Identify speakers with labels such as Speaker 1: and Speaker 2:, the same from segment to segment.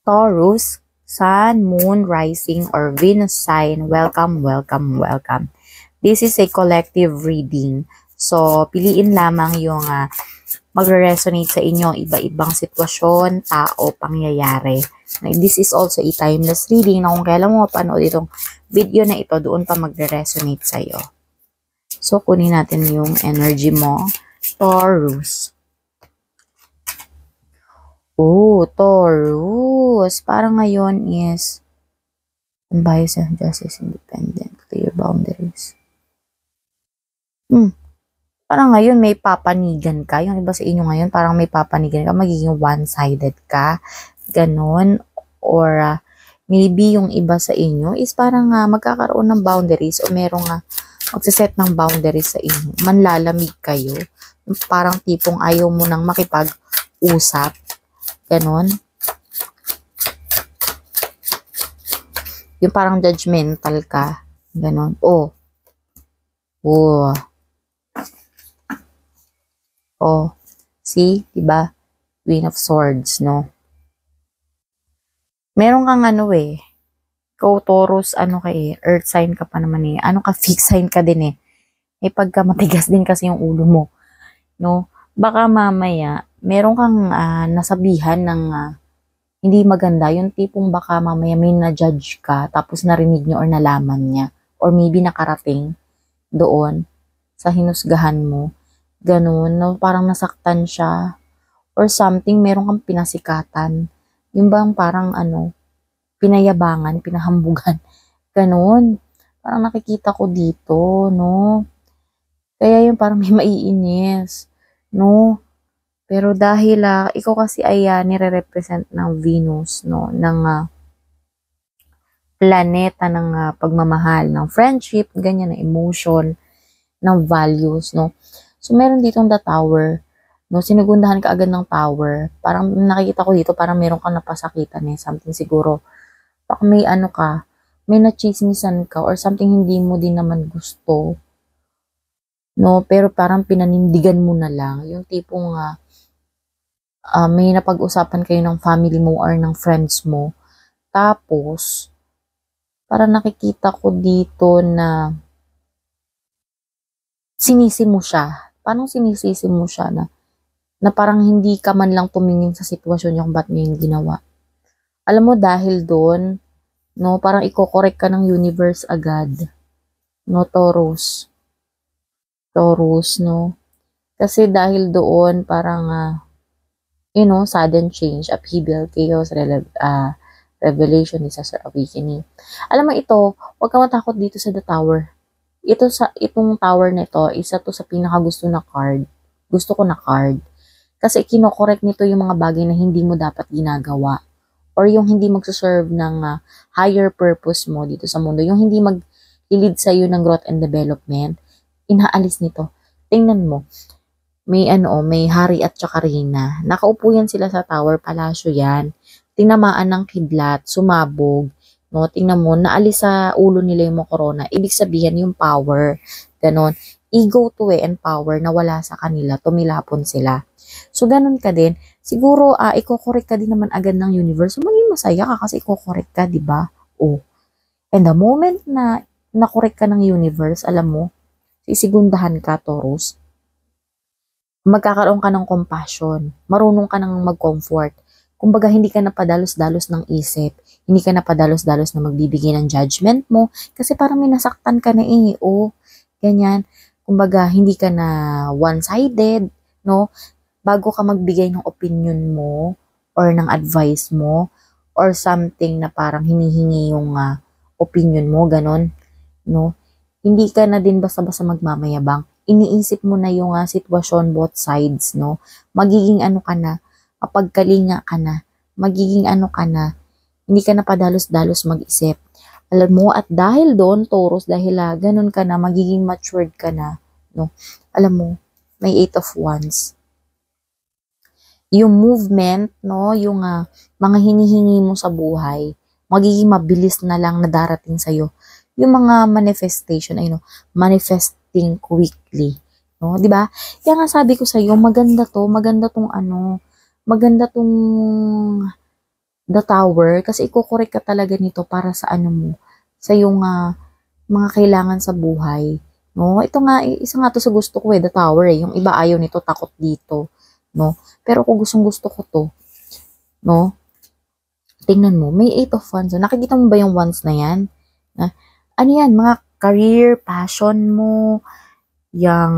Speaker 1: Taurus, Sun, Moon, Rising, or Venus sign, welcome, welcome, welcome. This is a collective reading. So, piliin lamang yung magre-resonate sa inyo iba-ibang sitwasyon, tao, pangyayari. This is also a timeless reading na kung kailan mo mapanood itong video na ito, doon pa magre-resonate sa'yo. So, kunin natin yung energy mo. Taurus. Oh, Taurus. Parang ngayon is unbiased and justice, independent, clear boundaries. Parang ngayon may papanigan ka. Yung iba sa inyo ngayon, parang may papanigan ka. Magiging one-sided ka. Ganon. Or maybe yung iba sa inyo is parang magkakaroon ng boundaries o merong magsiset ng boundaries sa inyo. Manlalamig kayo. Parang tipong ayaw mo nang makipag-usap. Ganon. Yung parang judgmental ka. Ganon. Oh. See? Diba? Queen of Swords, no? Meron kang ikaw Taurus, earth sign ka pa naman fixed sign ka din May pagka matigas din kasi yung ulo mo, no? Baka mamaya, meron kang nasabihan ng hindi maganda, yung tipong baka mamaya may na-judge ka, tapos narinig niya or nalaman niya, or maybe nakarating doon sa hinusgahan mo, ganun, no? Parang nasaktan siya, or something, meron kang pinasikatan, yung bang parang pinayabangan, pinahambugan, ganun, parang nakikita ko dito, no? Kaya yung parang may maiinis, no? Pero dahil ikaw kasi ay nire-represent ng Venus, no? Ng planeta ng pagmamahal, ng friendship, ganyan, ng emotion, ng values, no? So, meron ditong the tower, no? Sinigundahan ka agad ng tower. Parang nakikita ko dito, parang meron kang napasakitan something siguro. Baka may may nachismisan ka or something hindi mo din naman gusto. No, pero parang pinanindigan mo na lang. Yung tipong may napag-usapan kayo ng family mo or ng friends mo. Tapos, parang nakikita ko dito na sinisi mo siya. Paano sinisisi mo siya na parang hindi ka man lang tumingin sa sitwasyon yung ba't niya yung ginawa. Alam mo, dahil doon, no, parang i-correct ka ng universe agad. No, Taurus. Taurus, no? Kasi dahil doon, parang, sudden change, upheaval, chaos, revelation, disaster, awakening. Alam mo ito, huwag ka matakot dito sa the tower. Itong tower na ito, isa to sa pinakagusto na card. Gusto ko na card. Kasi kinokorek nito yung mga bagay na hindi mo dapat ginagawa. Or yung hindi magsuserve ng higher purpose mo dito sa mundo. Yung hindi mag-lead sa'yo ng growth and development. Inaalis nito. Tingnan mo. May may hari at saka reyna. Nakaupo yan sila sa tower, palasyo yan. Tinamaan ng kidlat, sumabog. No, tingnan mo, naalis sa ulo nila yung corona. Ibig sabihin yung power. Ganon. Ego to and power na wala sa kanila. Tumilapon sila. So, ganun ka din. Siguro, iko-correct ka din naman agad ng universe. So, maging masaya ka kasi iko-correct ka, di ba? Oh. And the moment na na-correct ka ng universe, alam mo, isigundahan ka, Taurus, magkakaroon ka ng compassion, marunong ka nang mag-comfort. Kumbaga, hindi ka na padalos-dalos ng isip, hindi ka na padalos-dalos na magbibigay ng judgment mo, kasi parang may nasaktan ka na ganyan. Kumbaga, hindi ka na one-sided, no? Bago ka magbigay ng opinion mo, or ng advice mo, or something na parang hinihingi yung opinion mo, ganon, no? Hindi ka na din basta-basta magmamayabang. Iniisip mo na yung sitwasyon both sides, no? Magiging ka na, mapagkalinga ka na, magiging ka na, hindi ka na padalos-dalos mag-isip. Alam mo, at dahil doon, Taurus, dahil ganun ka na, magiging matured ka na, no? Alam mo, may 8 of Wands. Yung movement, no? Yung mga hinihingi mo sa buhay, magiging mabilis na lang na darating sa'yo. Yung mga manifestation, manifesting quickly. No? Diba? Kaya nga sabi ko sa'yo, maganda tong the tower kasi iko-correct ka talaga nito para sa ano mo, sa yung mga kailangan sa buhay. No, ito nga, isa nga to sa gusto ko the tower yung iba ayaw nito, takot dito. No, pero kung gustong gusto ko to, no, tingnan mo, may 8 of Wands. So, nakikita mo ba yung wands na yan? Ano yan, mga career, passion mo, yung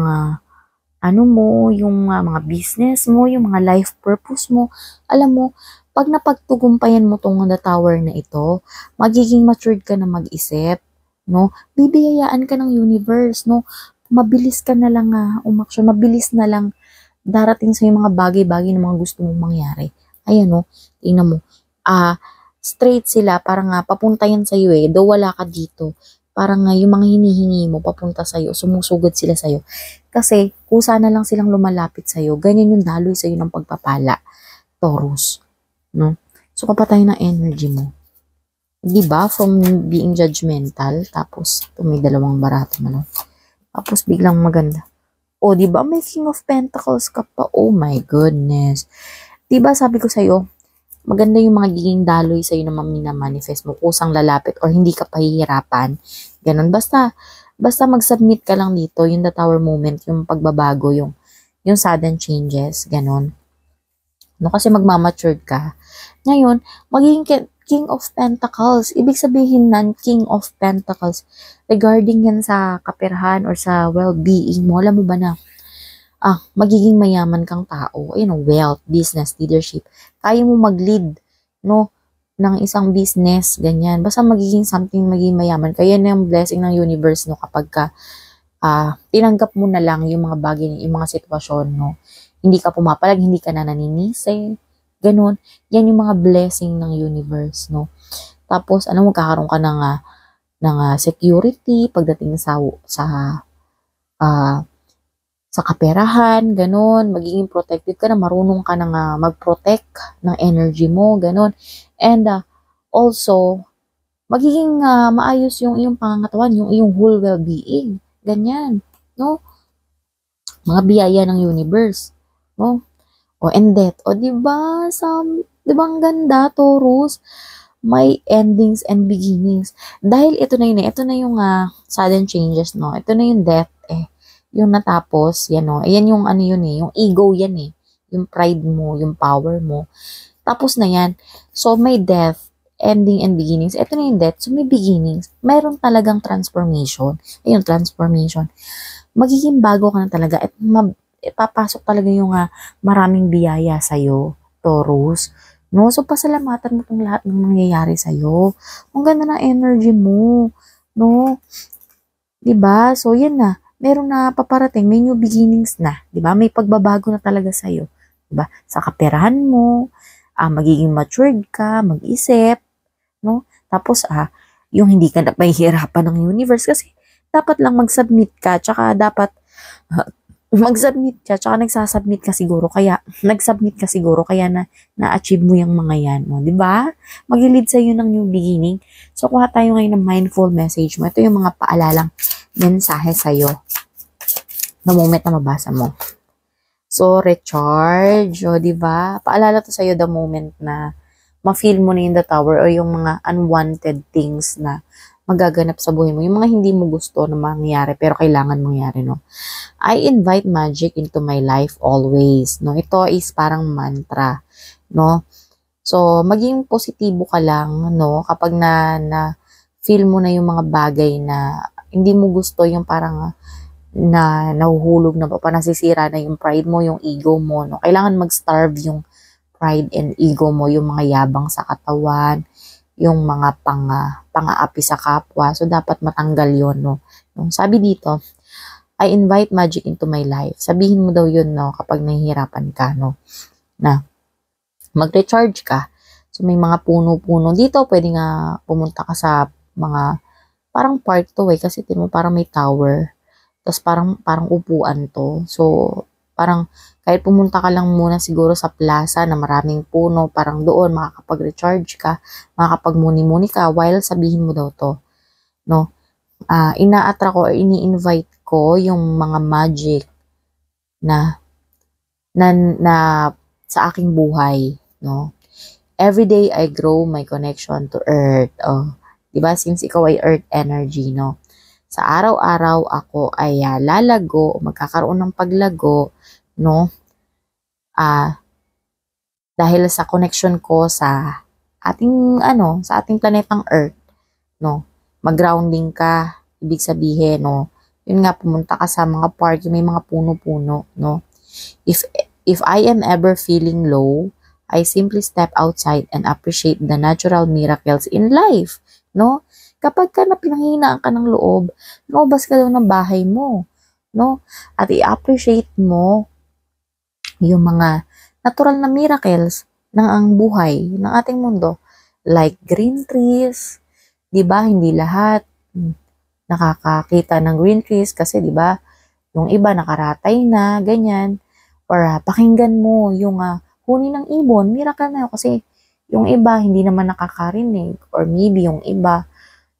Speaker 1: ano mo, yung mga business mo, yung mga life purpose mo. Alam mo, pag napagtugumpayan mo tong the tower na ito, magiging matured ka na mag-isip, no? Bibiyayaan ka ng universe, no? Mabilis ka na lang umaksyon, mabilis na lang darating sa yung mga bagay-bagay na mga gusto mong mangyari. Ayan, no? Tingnan mo. Straight sila, parang papunta yan sa'yo though wala ka dito. Parang yung mga hinihingi mo, papunta sa'yo, sumusugod sila sa'yo. Kasi, kusa na lang silang lumalapit sa'yo, ganyan yung daloy sa'yo ng pagpapala. Taurus. No? So, kapatay ng energy mo. Diba? From being judgmental, tapos, may dalawang barato na. Tapos, biglang maganda. O, diba? May King of Pentacles ka pa. Oh my goodness. Diba, sabi ko sa'yo, maganda yung mga giging daloy sa'yo na manifest mo, kusang lalapit or hindi ka pahihirapan. Ganon. Basta mag-submit ka lang dito, yung the tower moment, yung pagbabago, yung sudden changes, ganon. No, kasi magmamatured ka. Ngayon, magiging King of Pentacles. Ibig sabihin nan, King of Pentacles, regarding yan sa kaperahan or sa well-being mo, alam mo ba na, magiging mayaman kang tao, wealth, business, leadership. Kaya mo mag-lead, no, ng isang business, ganyan. Basta magiging mayaman. Kaya na yung blessing ng universe, no, kapag ka, tinanggap mo na lang yung mga bagay, yung mga sitwasyon, no. Hindi ka pumapalag, hindi ka na naninisi, ganun. Yan yung mga blessing ng universe, no. Tapos, magkakaroon ka ng security pagdating sa kaperahan, ganun, magiging protected ka na, marunong ka na mag-protect ng energy mo, ganun. And also, magiging maayos yung iyong pangangatawan, yung iyong whole well-being, ganyan, no? Mga biyaya ng universe, no? O, and death, o, diba, diba ang ganda, Taurus? May endings and beginnings. Dahil ito na yung sudden changes, no? Ito na yung death, yung natapos, yan ayan yung yung ego yan yung pride mo, yung power mo. Tapos na yan. So, may death, ending and beginnings. Ito na yung death, so may beginnings. Mayroon talagang transformation. Ayun, transformation. Magiging bago ka na talaga at papasok talaga yung maraming biyaya sa'yo, Taurus. No? So, pasalamatan mo itong lahat ng nangyayari sa'yo. Ang ganda ng energy mo. No? Diba? So, yan na. Meron na paparating, may new beginnings na, 'di ba? May pagbabago na talaga sa iyo, 'di ba? Sa kaperahan mo, magiging matured ka, mag-isip, no? Tapos yung hindi ka na mahihirapan ng universe kasi dapat lang mag-submit ka, tsaka dapat mag-submit ka, tsaka nagsasubmit ka siguro, kaya nag-submit ka siguro, kaya na-achieve mo yung mga yan, no? 'Di ba? Mag-lead sa iyo ng new beginning. So, kuha tayo ngayon ng mindful message mo. Ito yung mga paalalang mensahe sa'yo na moment na mabasa mo. So, recharge, o, diba? Paalala to sa'yo the moment na ma-feel mo na yung the tower or yung mga unwanted things na magaganap sa buhay mo. Yung mga hindi mo gusto na mangyari pero kailangan mangyari, no? I invite magic into my life always, no? Ito is parang mantra, no? So, maging positibo ka lang, no? Kapag na feel mo na yung mga bagay na hindi mo gusto, yung parang na nahuhulog na pa, nasisira na yung pride mo, yung ego mo, no? Kailangan mag-starve yung pride and ego mo, yung mga yabang sa katawan, yung mga pang-aapi sa kapwa. So, dapat matanggal yun, no? Sabi dito, I invite magic into my life. Sabihin mo daw yun, no? Kapag nahihirapan ka, no? Na mag-recharge ka. So, may mga puno-puno dito. Pwede nga pumunta ka sa mga parang park to kasi parang may tower. Tapos parang upuan to. So, parang kahit pumunta ka lang muna siguro sa plaza na maraming puno, parang doon makakapag-recharge ka, makakapag-muni-muni ka while sabihin mo daw to. No? Ina-attract ko or ini-invite ko yung mga magic na sa aking buhay, no? Every day I grow my connection to Earth. Oh, 'di ba? Since ikaw ay Earth energy, no? Sa araw-araw ako ay lalago, magkakaroon ng paglago, no? Dahil sa connection ko sa sa ating planetang Earth, no? Mag-grounding ka, ibig sabihin, no? Yun nga, pumunta ka sa mga park, yung may mga puno-puno, no? If if I am ever feeling low, I simply step outside and appreciate the natural miracles in life, no? Kapag ka napinanghinaan ka ng loob, lumabas ka daw ng bahay mo, no? At i-appreciate mo yung mga natural na miracles ng ang buhay ng ating mundo. Like green trees, 'di ba? Hindi lahat nakakakita ng green trees kasi 'di ba? Yung iba nakaratay na, ganyan. Or pakinggan mo yung huni ng ibon, miracle na yun kasi yung iba hindi naman nakakarinig, or maybe yung iba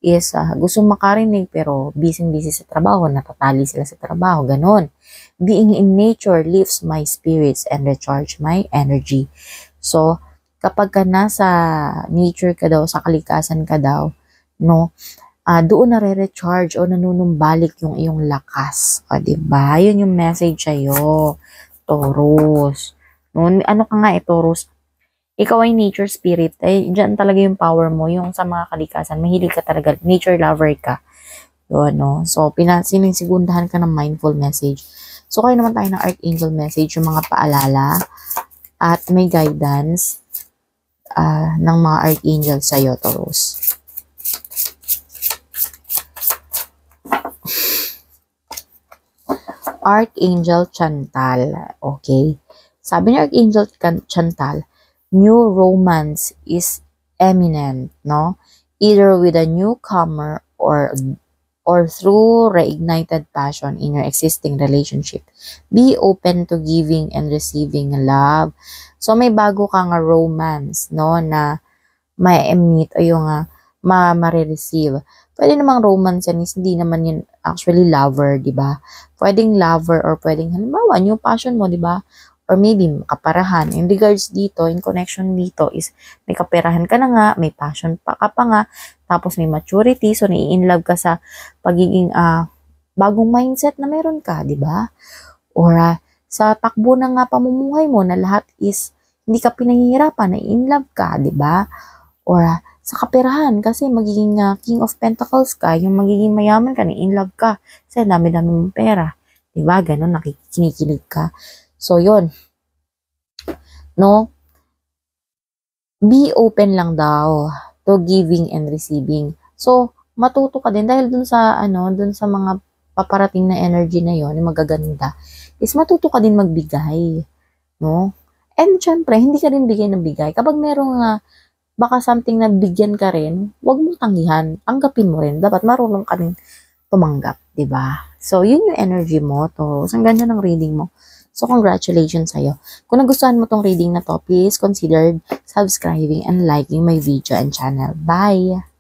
Speaker 1: is gusto makarinig pero busy sa trabaho, natatali sila sa trabaho, ganon. Being in nature lifts my spirits and recharge my energy. So, kapag ka nasa nature ka daw, sa kalikasan ka daw, no, doon nare-recharge o nanunumbalik yung iyong lakas. O, diba? Yun yung message sa'yo, Taurus. No, ano ka nga Taurus? Ikaw ay nature spirit, dyan talaga yung power mo, yung sa mga kalikasan, mahilig ka talaga, nature lover ka. Yun, no? So, sinisigundahan ka ng mindful message. So, kayo naman tayo ng Archangel message, yung mga paalala, at may guidance ng mga Archangel sa'yo, Taurus. Archangel Chantal, okay? Sabi ni Archangel Chantal, new romance is imminent, no? Either with a newcomer or through reignited passion in your existing relationship. Be open to giving and receiving love. So may bago kang romance, no, na ma-emit o yung ma-receive. Pwede namang romance yan, hindi naman yun actually lover, di ba? Pwedeng lover or pwedeng halimbawa yung passion mo, di ba? Or maybe kaparahan. In regards dito, in connection dito is may kaperahan ka na nga, may passion pa ka pa nga, tapos may maturity, so nai-inlove ka sa pagiging bagong mindset na meron ka, di ba? Or sa takbo ng pamumuhay mo na lahat is hindi ka pinahihirapan, nai-inlove ka, di ba? Or sa kaperahan, kasi magiging King of Pentacles ka, yung magiging mayaman ka, nai-inlove ka, kasi dami-dami mong pera, di ba? Ganon, nakikinikilig ka. So, yun. No? Be open lang daw to giving and receiving. So, matuto ka din dahil dun sa, dun sa mga paparating na energy na yon, yung magaganda, is matuto ka din magbigay. No? And, syempre, hindi ka din bigay ng bigay. Kapag merong baka something na bigyan ka rin, huwag mong tanggihan. Tanggapin mo rin. Dapat marunong ka rin tumanggap. Diba? So, yun yung energy mo. To. Ang ganda ng reading mo. So, congratulations sa'yo. Kung nagustuhan mo tong reading na to, please consider subscribing and liking my video and channel. Bye!